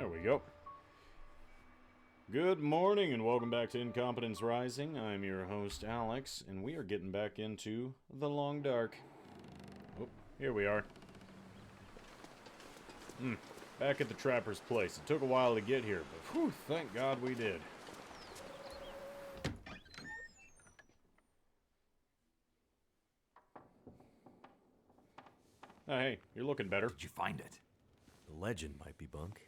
There we go. Good morning and welcome back to Incompetence Rising. I'm your host, Alex, and we are getting back into the long dark. Oh, here we are. Back at the Trapper's place. It took a while to get here, but whew, thank God we did. Hey, you're looking better. Did you find it? The legend might be bunk,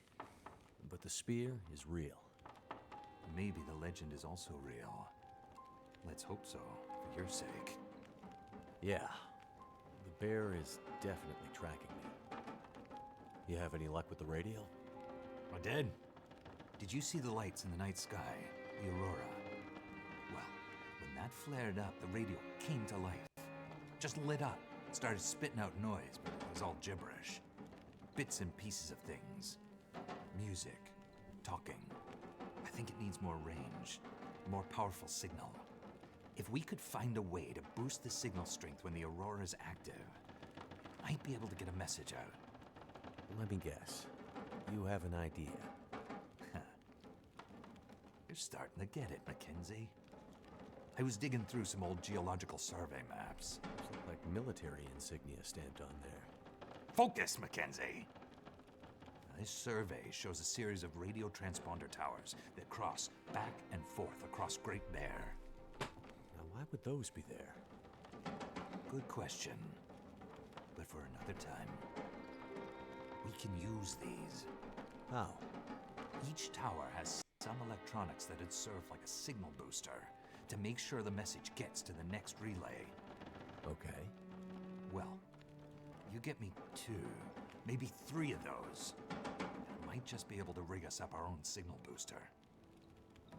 but the spear is real. Maybe the legend is also real. Let's hope so, for your sake. Yeah, the bear is definitely tracking me. You have any luck with the radio? I did. Did you see the lights in the night sky, the aurora? Well, when that flared up, the radio came to life. Just lit up. Started spitting out noise, but it was all gibberish. Bits and pieces of things. Music. Talking. I think it needs more range. More powerful signal. If we could find a way to boost the signal strength when the aurora is active, I might be able to get a message out. Let me guess. You have an idea. You're starting to get it, Mackenzie. I was digging through some old geological survey maps. Those look like military insignia stamped on there. Focus, Mackenzie! This survey shows a series of radio transponder towers that cross back and forth across Great Bear. Now, why would those be there? Good question. But for another time. We can use these. How? Each tower has some electronics that'd serve like a signal booster to make sure the message gets to the next relay. Okay. Well, you get me 2, maybe 3 of those. I might just be able to rig us up our own signal booster.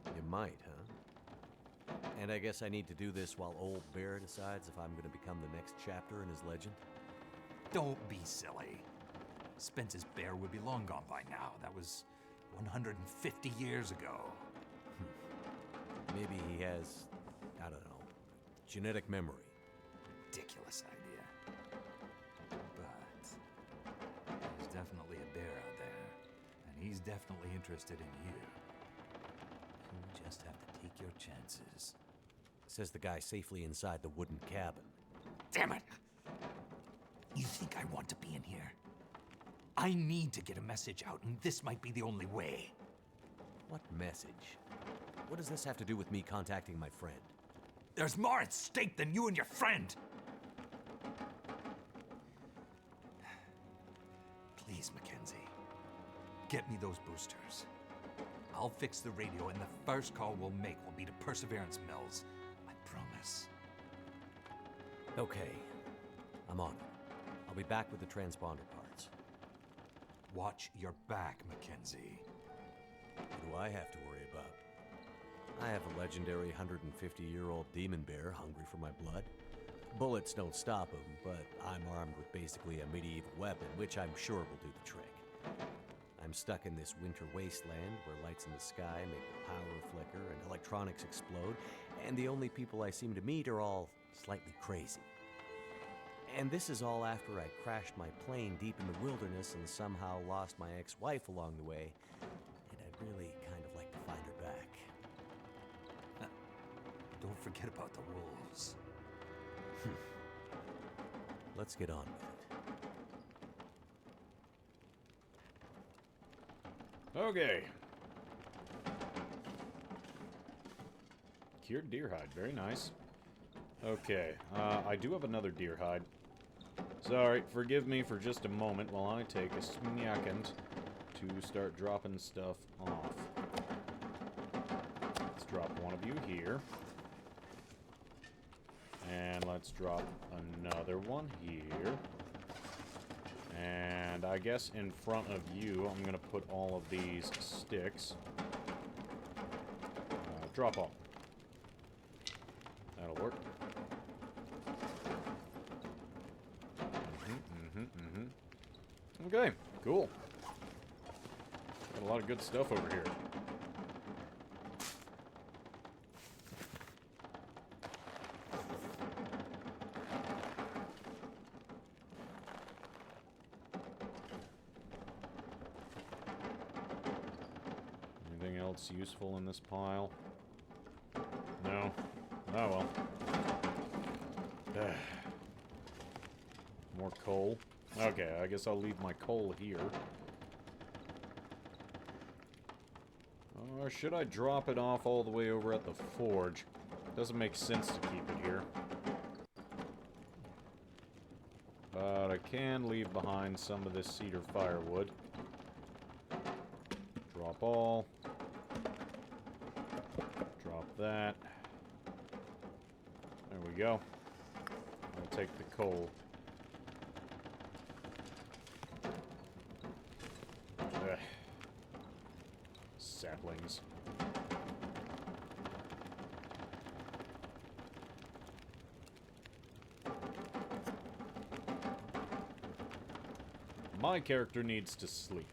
You might, huh? And I guess I need to do this while old Bear decides if I'm going to become the next chapter in his legend? Don't be silly. Spence's bear would be long gone by now. That was 150 years ago. Maybe he has, I don't know, genetic memory. Ridiculous idea. But there's definitely a bear out there, and he's definitely interested in you. You just have to take your chances. Says the guy safely inside the wooden cabin. Damn it! You think I want to be in here? I need to get a message out, and this might be the only way. What message? What does this have to do with me contacting my friend? There's more at stake than you and your friend! Please, Mackenzie. Get me those boosters. I'll fix the radio, and the first call we'll make will be to Perseverance Mills. I promise. Okay. I'm on it. I'll be back with the transponder parts. Watch your back, Mackenzie. What do I have to worry about? I have a legendary 150-year-old demon bear hungry for my blood. Bullets don't stop him, but I'm armed with basically a medieval weapon, which I'm sure will do the trick. I'm stuck in this winter wasteland where lights in the sky make the power flicker and electronics explode, and the only people I seem to meet are all slightly crazy. And this is all after I crashed my plane deep in the wilderness and somehow lost my ex-wife along the way, and I'd really kind of like to find her back. Don't forget about the wolves. Let's get on with it. Okay. Cured deer hide. Very nice. Okay. I do have another deer hide. Sorry, forgive me for just a moment while I take a second to start dropping stuff off. Let's drop one of you here. And let's drop another one here. And I guess in front of you, I'm going to put all of these sticks. Drop off. That'll work. Okay, cool. Got a lot of good stuff over here. else useful in this pile? No. Oh well. More coal. Okay, I guess I'll leave my coal here. Or should I drop it off all the way over at the forge? Doesn't make sense to keep it here. But I can leave behind some of this cedar firewood. Drop all. Drop that. There we go. I'll take the coal. Ugh. Saplings. My character needs to sleep.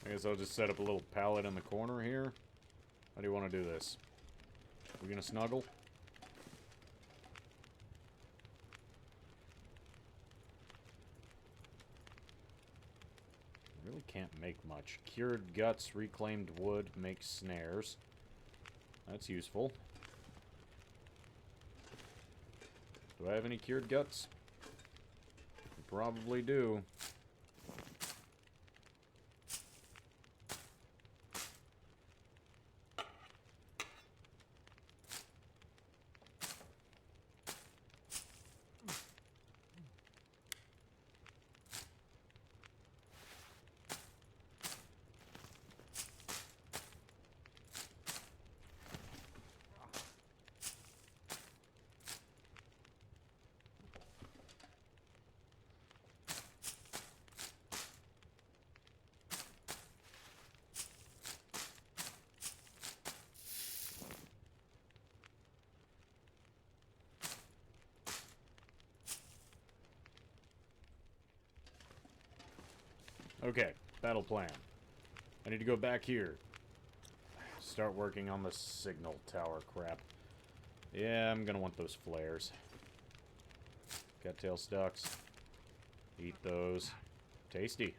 I guess I'll just set up a little pallet in the corner here. How do you want to do this? We're gonna snuggle? Really can't make much. Cured guts, reclaimed wood, makes snares. That's useful. Do I have any cured guts? I probably do. Okay, battle plan. I need to go back here. Start working on the signal tower crap. Yeah, I'm gonna want those flares. Cattail stalks. Eat those. Tasty.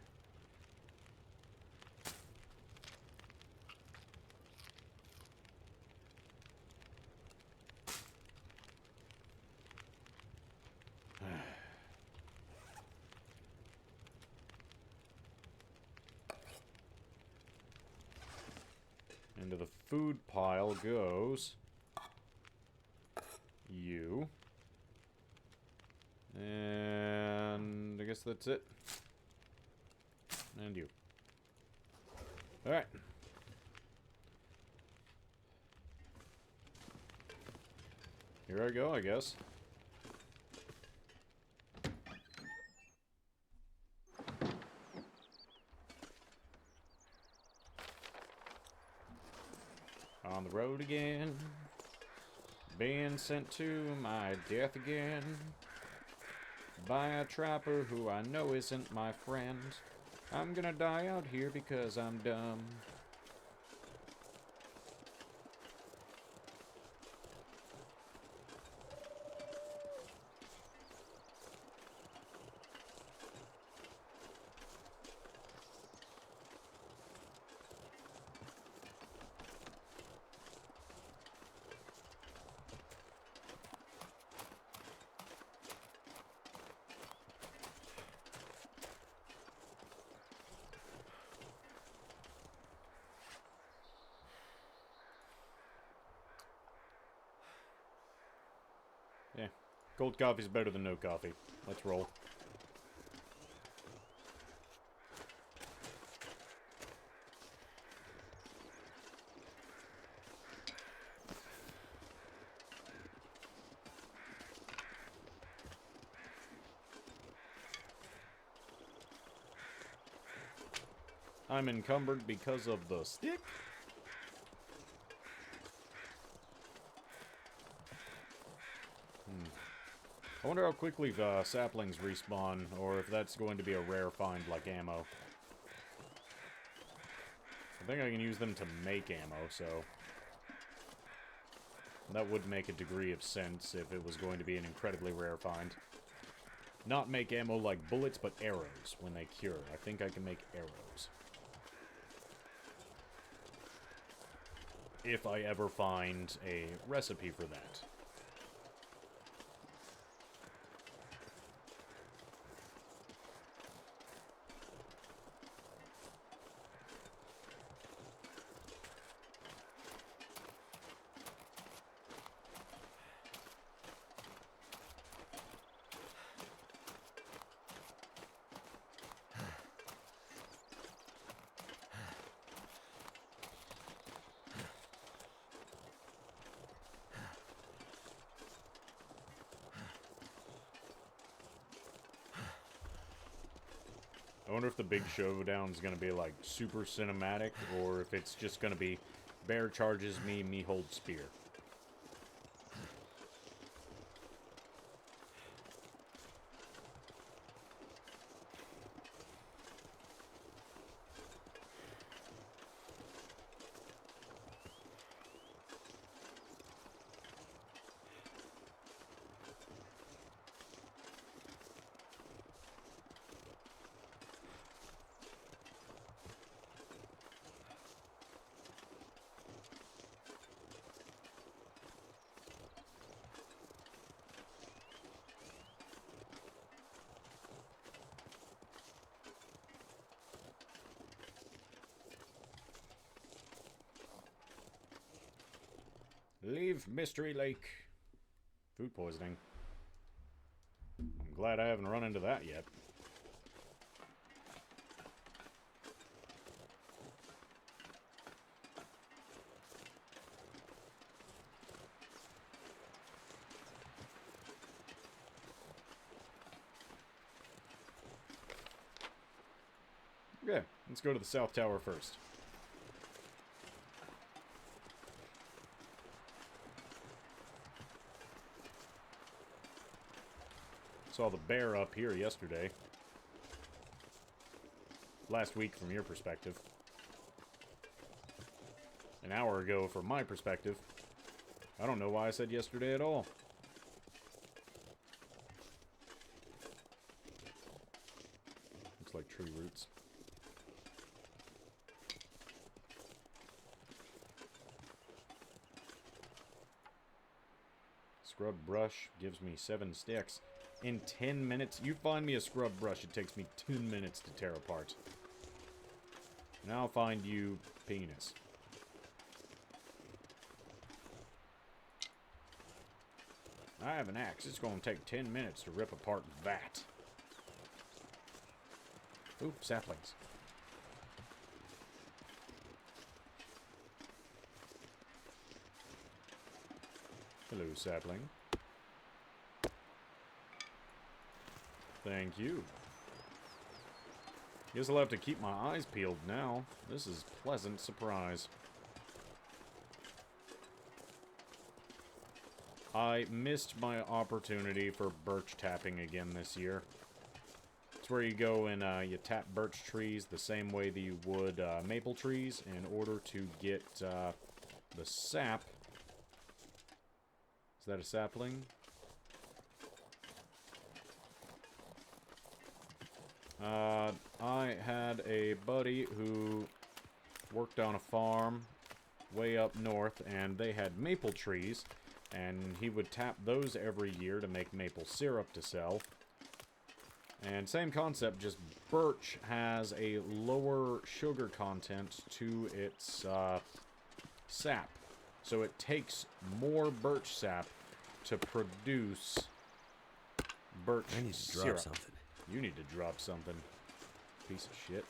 Into the food pile goes you. And I guess that's it. And you. Alright. Here I go, I guess. On the road again, being sent to my death again by a trapper who I know isn't my friend. I'm gonna die out here because I'm dumb. Yeah, cold coffee's better than no coffee. Let's roll. I'm encumbered because of the stick. I wonder how quickly saplings respawn, or if that's going to be a rare find like ammo. I think I can use them to make ammo, so... that would make a degree of sense if it was going to be an incredibly rare find. Not make ammo like bullets, but arrows when they cure. I think I can make arrows. If I ever find a recipe for that. I wonder if the big showdown is going to be, like, super cinematic, or if it's just going to be bear charges me, me hold spear. Leave Mystery Lake. Food poisoning. I'm glad I haven't run into that yet. Okay, let's go to the South Tower first. Saw the bear up here yesterday. Last week from your perspective. An hour ago from my perspective. I don't know why I said yesterday at all. Looks like tree roots. Scrub brush gives me 7 sticks. In 10 minutes, you find me a scrub brush, it takes me 2 minutes to tear apart. Now I'll find you penis. I have an axe. It's going to take 10 minutes to rip apart that. Ooh, saplings. Hello, sapling. Thank you. Guess I'll have to keep my eyes peeled now. This is a pleasant surprise. I missed my opportunity for birch tapping again this year. It's where you go and you tap birch trees the same way that you would maple trees in order to get the sap. Is that a sapling? I had a buddy who worked on a farm way up north, and they had maple trees, and he would tap those every year to make maple syrup to sell. And same concept, just birch has a lower sugar content to its sap. So it takes more birch sap to produce birch syrup. I need to drop something. You need to drop something. Piece of shit.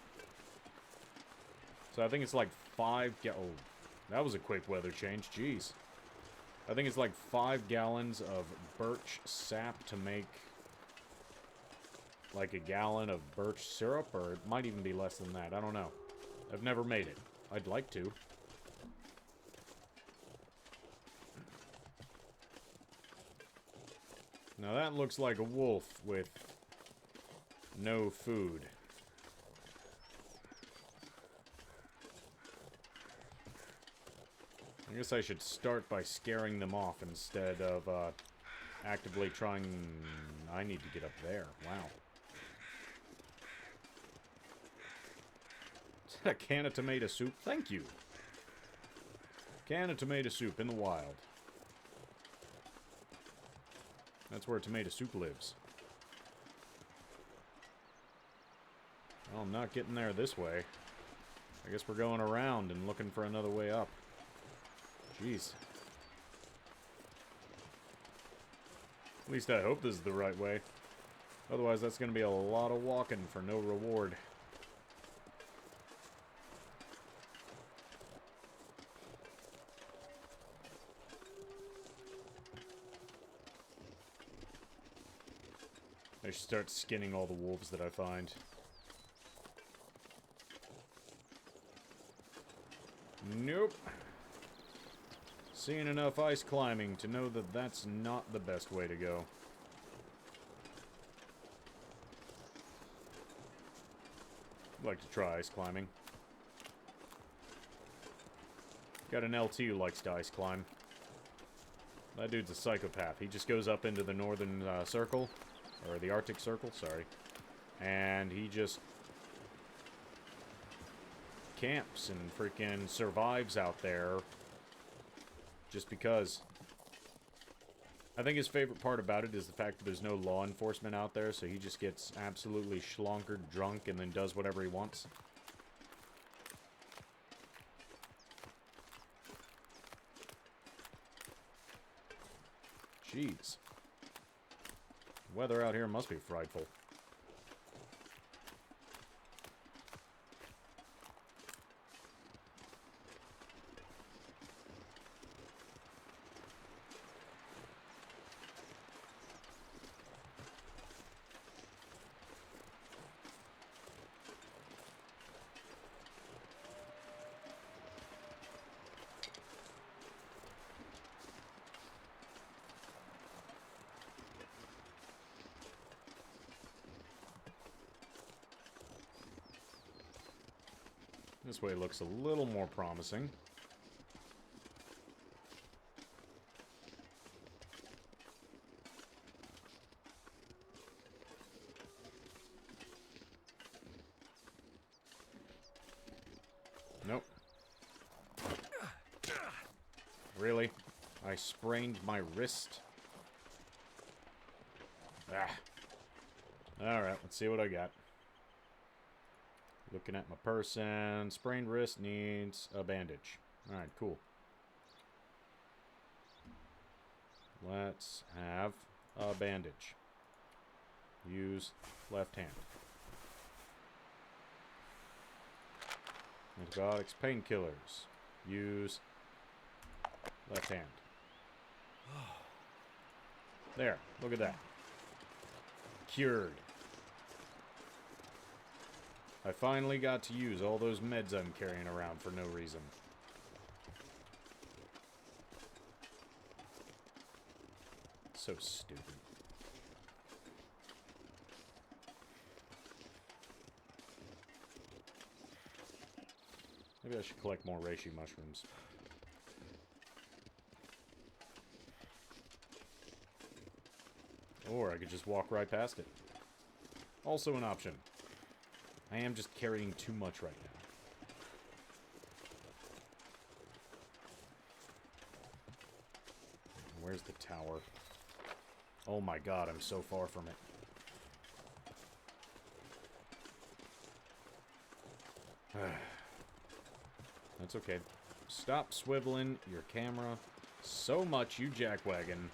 So I think it's like 5 oh, that was a quick weather change. Jeez. I think it's like 5 gallons of birch sap to make like a gallon of birch syrup, or it might even be less than that. I don't know. I've never made it. I'd like to. Now that looks like a wolf with no food. I guess I should start by scaring them off instead of actively trying... I need to get up there. Wow. Is that a can of tomato soup? Thank you. Can of tomato soup in the wild. That's where tomato soup lives. Well, I'm not getting there this way. I guess we're going around and looking for another way up. Jeez. At least I hope this is the right way. Otherwise, that's going to be a lot of walking for no reward. I should start skinning all the wolves that I find. Nope. Seen enough ice climbing to know that that's not the best way to go. I'd like to try ice climbing. Got an LT who likes to ice climb. That dude's a psychopath. He just goes up into the northern circle. Or the Arctic Circle, sorry. And he just camps and freaking survives out there just because. I think his favorite part about it is the fact that there's no law enforcement out there, so he just gets absolutely schlonkered drunk and then does whatever he wants. Jeez. Weather out here must be frightful. This way looks a little more promising. Nope. Really? I sprained my wrist? Ah. Alright, let's see what I got. Looking at my person. Sprained wrist needs a bandage. Alright, cool. Let's have a bandage. Use left hand. Antibiotics, painkillers. Use left hand. There, look at that. Cured. I finally got to use all those meds I'm carrying around for no reason. So stupid. Maybe I should collect more reishi mushrooms. Or I could just walk right past it. Also an option. I am just carrying too much right now. Where's the tower? Oh my god, I'm so far from it. That's okay. Stop swiveling your camera so much, you jackwagon.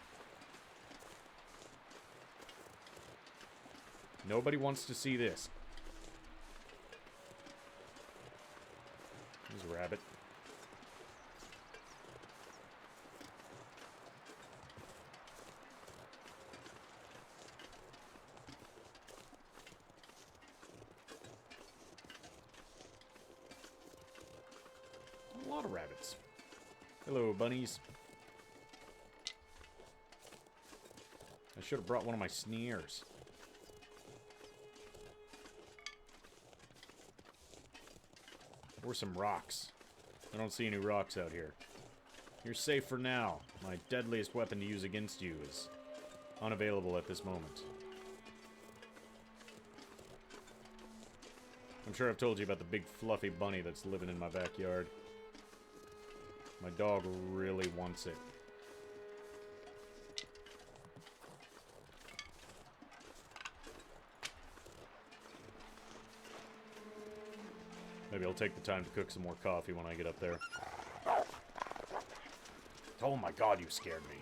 Nobody wants to see this. There's a rabbit. lot of rabbits. Hello, bunnies. I should have brought one of my sneers. Or some rocks. I don't see any rocks out here. You're safe for now. My deadliest weapon to use against you is unavailable at this moment. I'm sure I've told you about the big fluffy bunny that's living in my backyard. My dog really wants it. Maybe I'll take the time to cook some more coffee when I get up there. Oh my god, you scared me.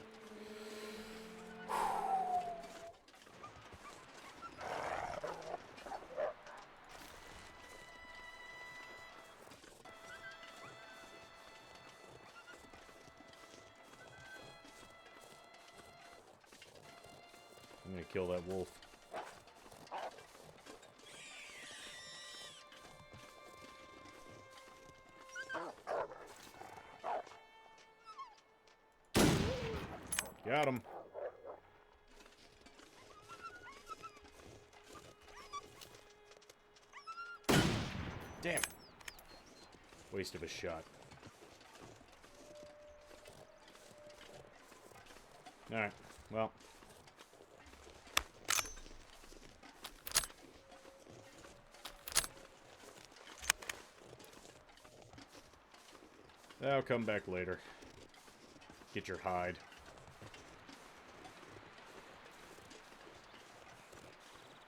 I'm gonna kill that wolf. Got him. Damn it. Waste of a shot. Alright, well. I'll come back later. Get your hide.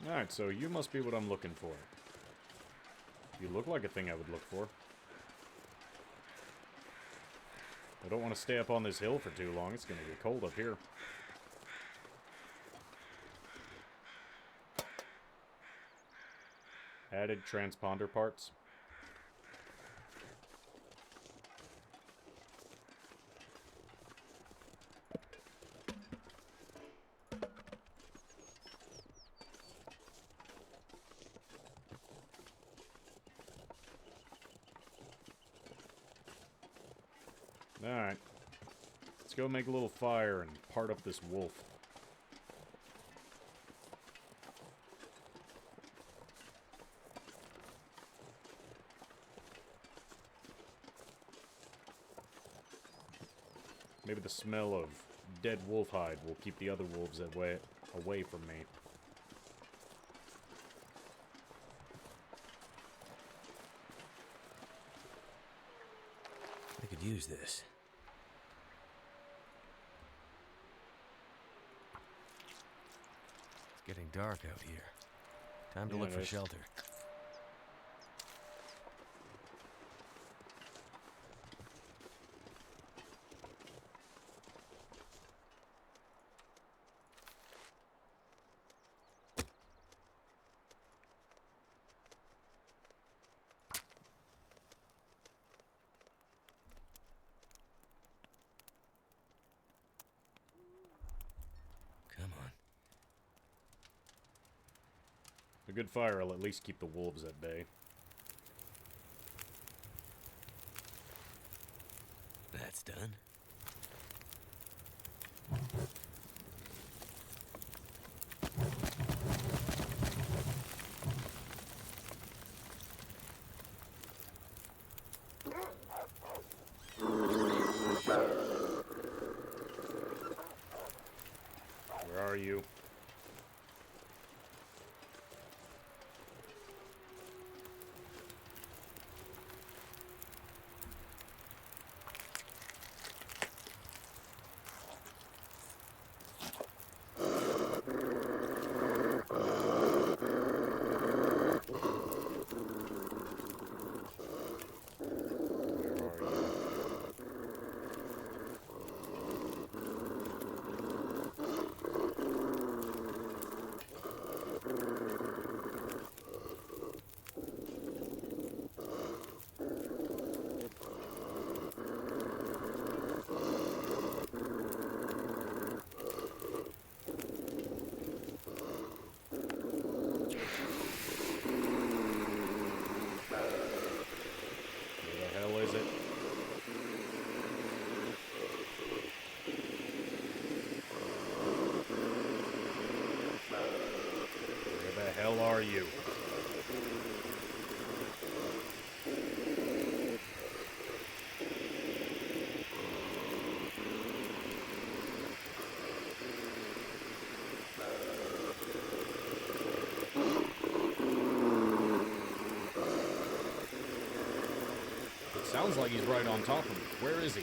Alright, so you must be what I'm looking for. You look like a thing I would look for. I don't want to stay up on this hill for too long. It's going to get cold up here. Added transponder parts. Alright. Let's go make a little fire and part up this wolf. Maybe the smell of dead wolf hide will keep the other wolves away from me. I could use this. It's getting dark out here. Time to Yeah, look it for is. shelter. Come on. A good fire will at least keep the wolves at bay. That's done. Where are you? hell are you? It sounds like he's right on top of me. Where is he?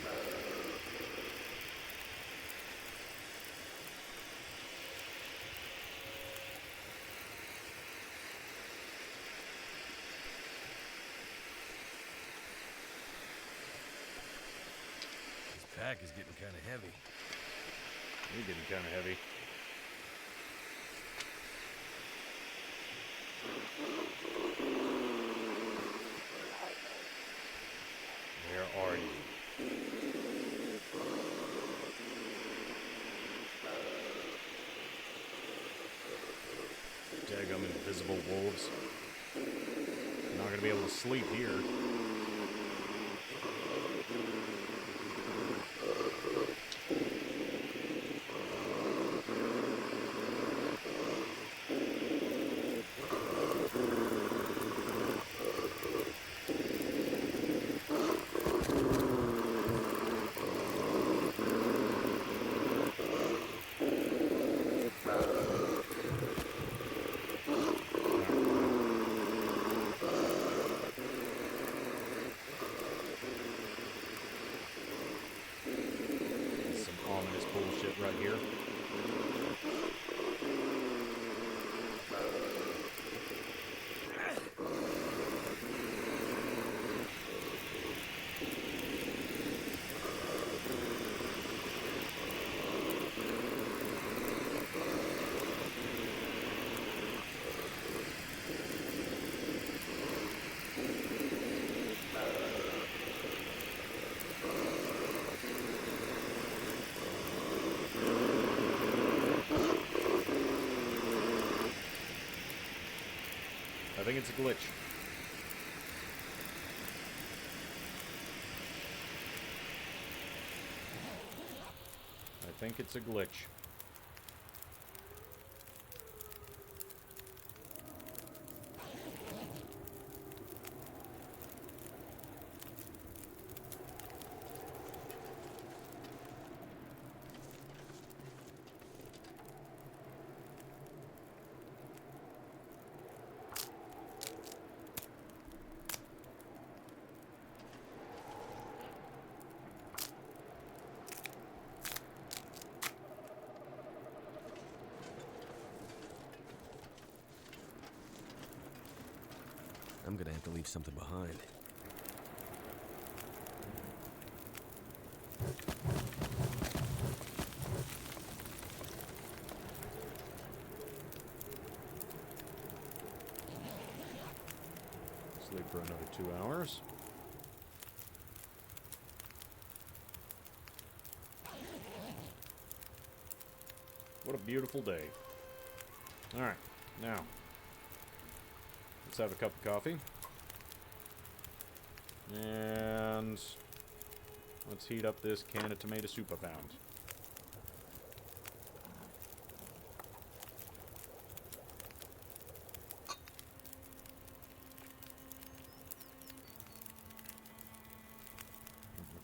Pack is getting kind of heavy. You're getting kind of heavy. Where are you? Daggum invisible wolves. You're not gonna be able to sleep here. Bullshit right here. I think it's a glitch. I think it's a glitch. I'm gonna have to leave something behind. Sleep for another 2 hours. What a beautiful day. Alright, now let's have a cup of coffee. And let's heat up this can of tomato soup I found.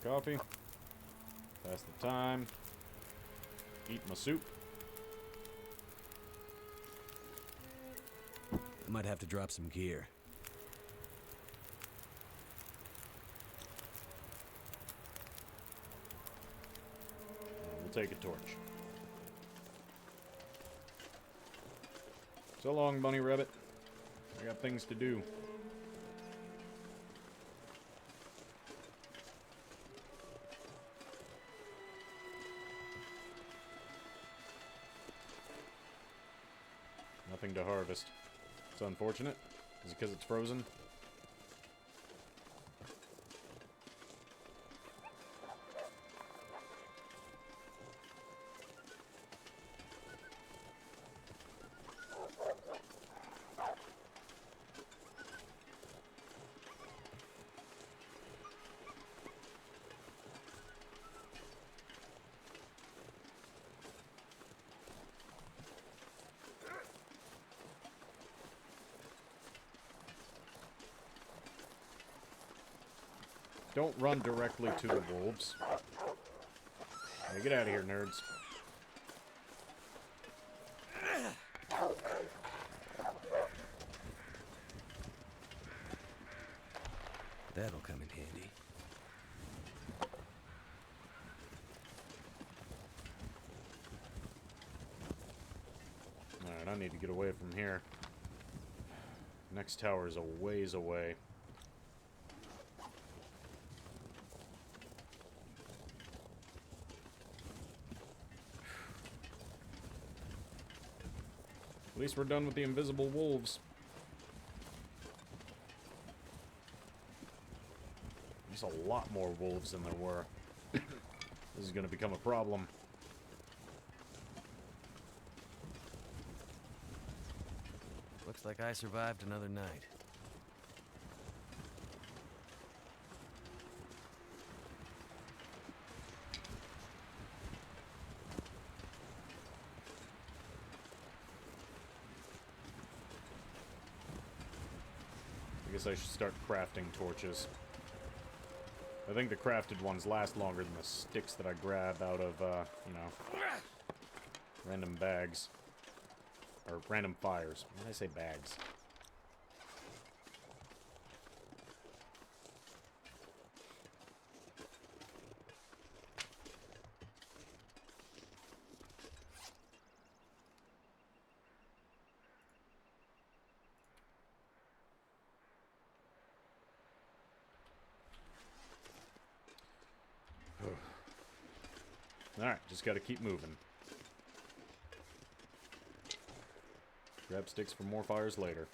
My coffee. Pass the time. Eat my soup. I might have to drop some gear. We'll take a torch. So long, Bunny Rabbit. I got things to do. Nothing to harvest. It's unfortunate. Is it because it's frozen? Don't run directly to the wolves. Hey, get out of here, nerds. That'll come in handy. Alright, I need to get away from here. Next tower is a ways away. At least we're done with the invisible wolves. There's a lot more wolves than there were. This is going to become a problem. Looks like I survived another night. I guess I should start crafting torches. I think the crafted ones last longer than the sticks that I grab out of, you know, random bags. Or random fires. Why did I say bags? Alright, just gotta keep moving. Grab sticks for more fires later.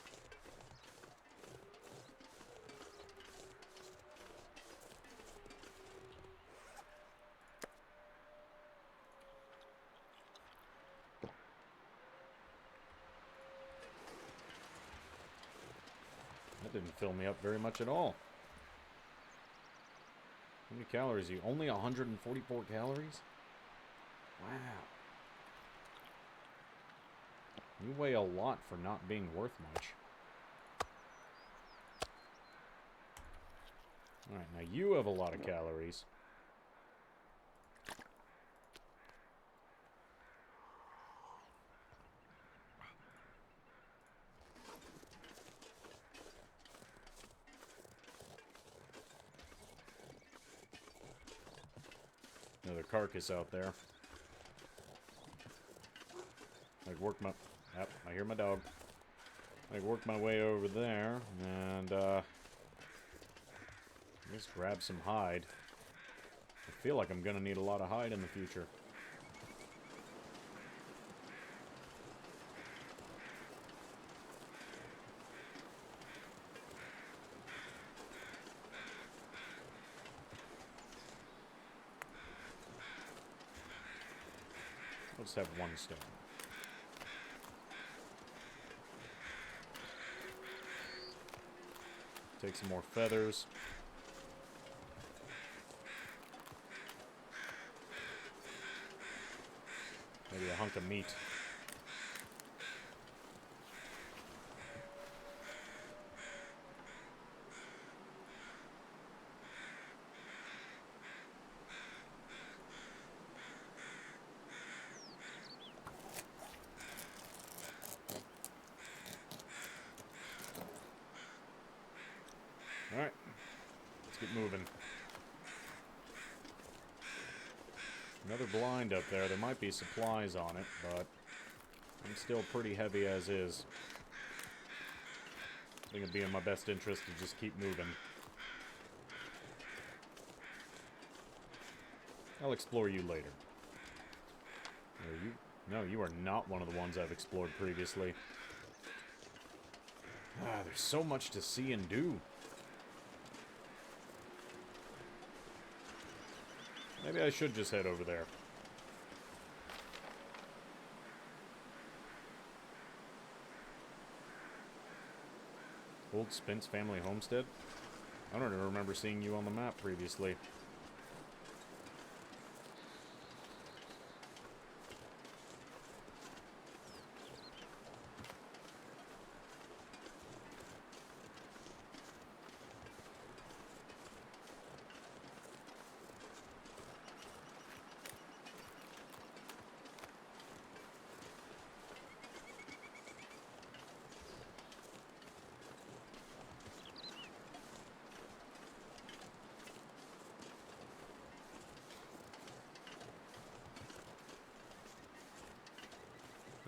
That didn't fill me up very much at all. How many calories are you? Only 144 calories? Wow. You weigh a lot for not being worth much. Alright, now you have a lot of calories. Another carcass out there. I work my... Yep, I hear my dog. I work my way over there, and, just grab some hide. I feel like I'm gonna need a lot of hide in the future. Let's have one stone. Take some more feathers. Maybe a hunk of meat. Alright, let's get moving. Another blind up there. There might be supplies on it, but I'm still pretty heavy as is. I think it'd be in my best interest to just keep moving. I'll explore you later. No, you are not one of the ones I've explored previously. Ah, there's so much to see and do. Maybe I should just head over there. Old Spence family homestead? I don't even remember seeing you on the map previously.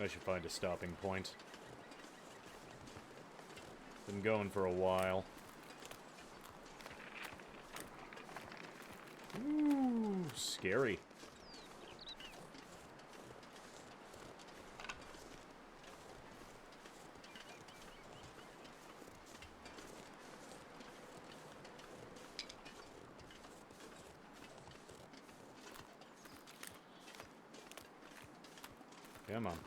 I should find a stopping point. Been going for a while. Ooh, scary. Come on.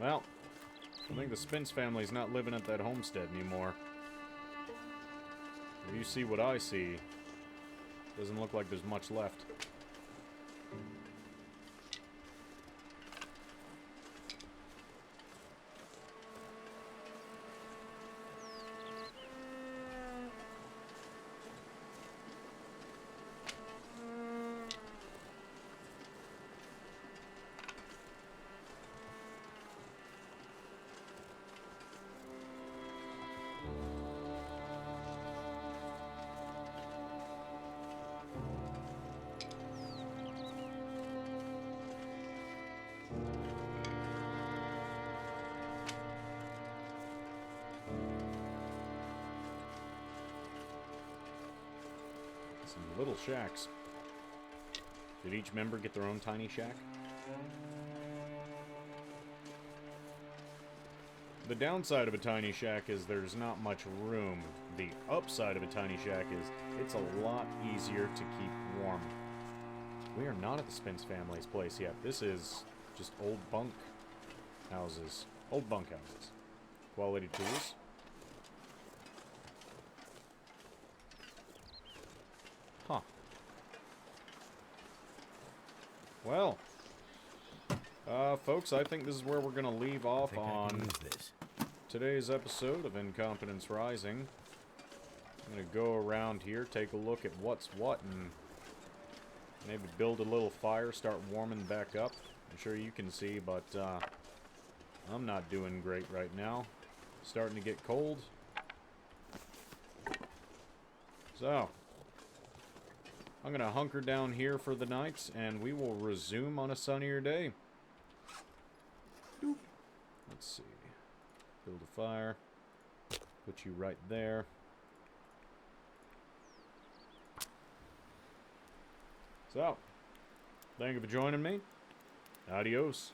Well, I think the Spence family's not living at that homestead anymore. If you see what I see, doesn't look like there's much left. Some little shacks. Did each member get their own tiny shack? The downside of a tiny shack is there's not much room. The upside of a tiny shack is it's a lot easier to keep warm. We are not at the Spence family's place yet. This is just old bunk houses. Old bunk houses. Quality tools. Huh. Well, folks, I think this is where we're going to leave off on today's episode of Incompetence Rising. I'm going to go around here, take a look at what's what, and maybe build a little fire, start warming back up. I'm sure you can see, but I'm not doing great right now. Starting to get cold. So, I'm going to hunker down here for the night, and we will resume on a sunnier day. Let's see. Build a fire. Put you right there. So, thank you for joining me. Adios.